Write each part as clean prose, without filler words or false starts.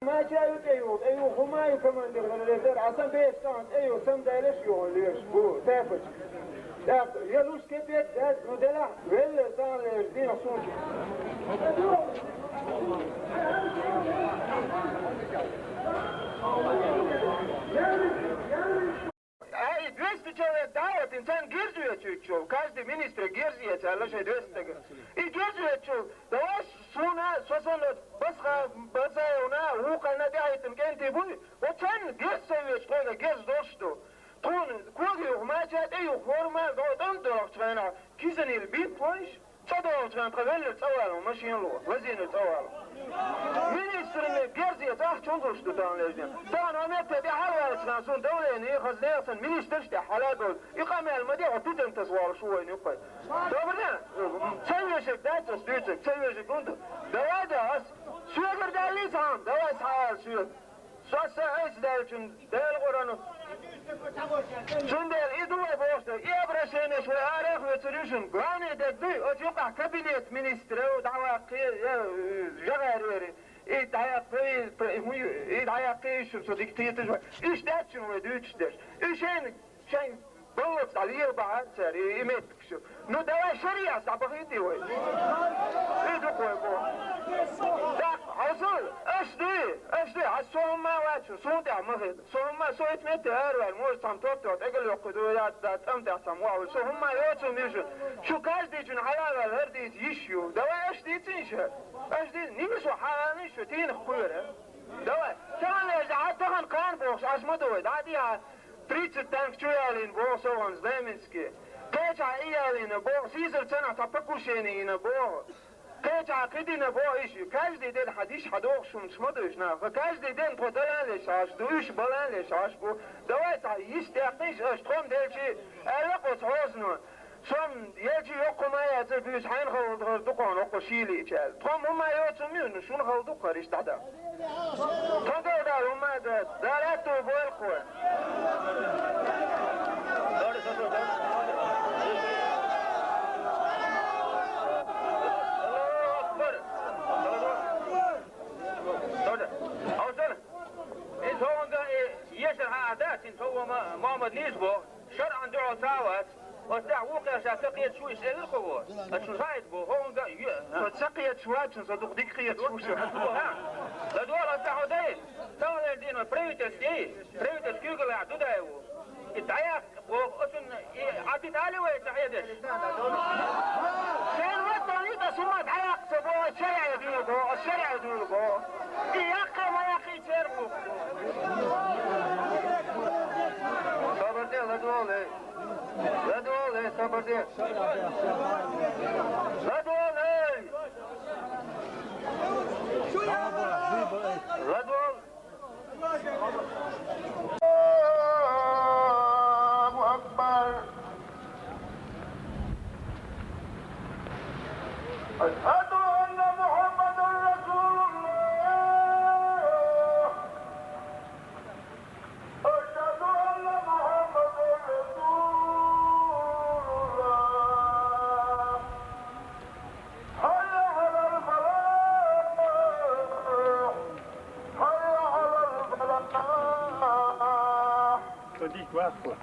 ما جاء أيوه هما يكمل الغلبير عشان بيستان أيوه سم دايلش يقول بو تافش يلوش كبيت هاد مدلع ولا صار الدين صوت دعوت انسان گرزویه چو każdy minister گرزیه چاله شد دوست ای گرزویه چو دواش سونا سوسن بس اونا وقنا دعيتم كنتي بوي وكان گرزویه چو گرز دوستو تون كوغي ما جات اي فورما دون دوختنا كيزن البيت بويش صدقت كان قبل تصوروا ماشيين له وزين تصوروا minister گرزیه تاخ چون دوستو دان لازم دان امت تبع حوالي تناسون دولة خزناصن minister اشتي حلاقه إقامة المدينة وتدم تصور شوي نقول دابرنا تسويشك داتس دوتك تسويشك كنت دوادا أس سوغر دالي سام دواس حال سوغ سوسا ايش دالشون دال قرانو شندل إدوه بوشتر إبرشين شوي عارف وتريشن قاني دقدي أتوقع كابينيت minister ودعوة جغاريري إيه شو صديقتي إيش داتش ودوتش داش إيش شين بلغت عليه بعد سر إيمت شو نو دواء شريعة صعبتي وين إيه دقوا بو دق عصول أشدي عصوم ما واتشو صوت عمري صوم ما صوت متهر والموز تمتوت أقل القدويات ذات أمتع سمواه صوم ما يوتشو ميشو شو كاش ديجن حلال الهرديس يشيو دواء أشدي تنشر أشدي نيشو حالاني شو تين خويره دواء كان يجعل تغن كان بوش عشمته دعديها 30 tank čujali in bo sovan Zleminski. Keča ijali ne bo, Caesar cena ta pokušeni ne bo. Keča kidi ne bo iši. Každi den hadiš hadoh šum šmoduš na. Každi den podalan lešaš, duš balan lešaš bo. Davaj ta isti akniš trom delči elakot hoznu. Som jelči yokku maya zirbius hain khaldur dukan okku şili içel. Trom huma yotsumiyun şun khaldu kariş tada. Tada da huma da daratu boelku. محمد نيزبو شرعا دعو تاوت وتعوق يا تقيت شوي شيء القوة الشوزايد بو هون تسقيت شوات صدق دقيقة شوش لا دور تاعو داي تاو الدين بريفيت كيغل عدو دايو التعياق وأسن عدت علي ويتعيدش كان وطني بس هم تعياق سبوا الشرع يدينكو الشرع يدينكو ياقي ما ياقي تيركو صبرتي لا دولي صبرتي لا دولي لا دولي أشهد أن محمدا رسول الله أشهد أن محمدا رسول الله حي على الفلاح حي على الفلاح صديق واقفة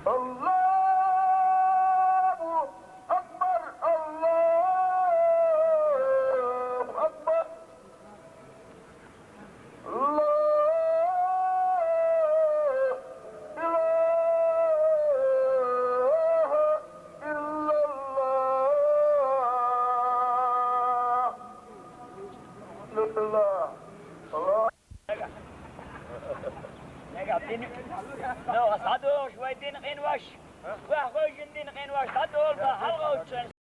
الله No, صدوش ويدين غين وش وحوش دين غين وش صدول بحلقة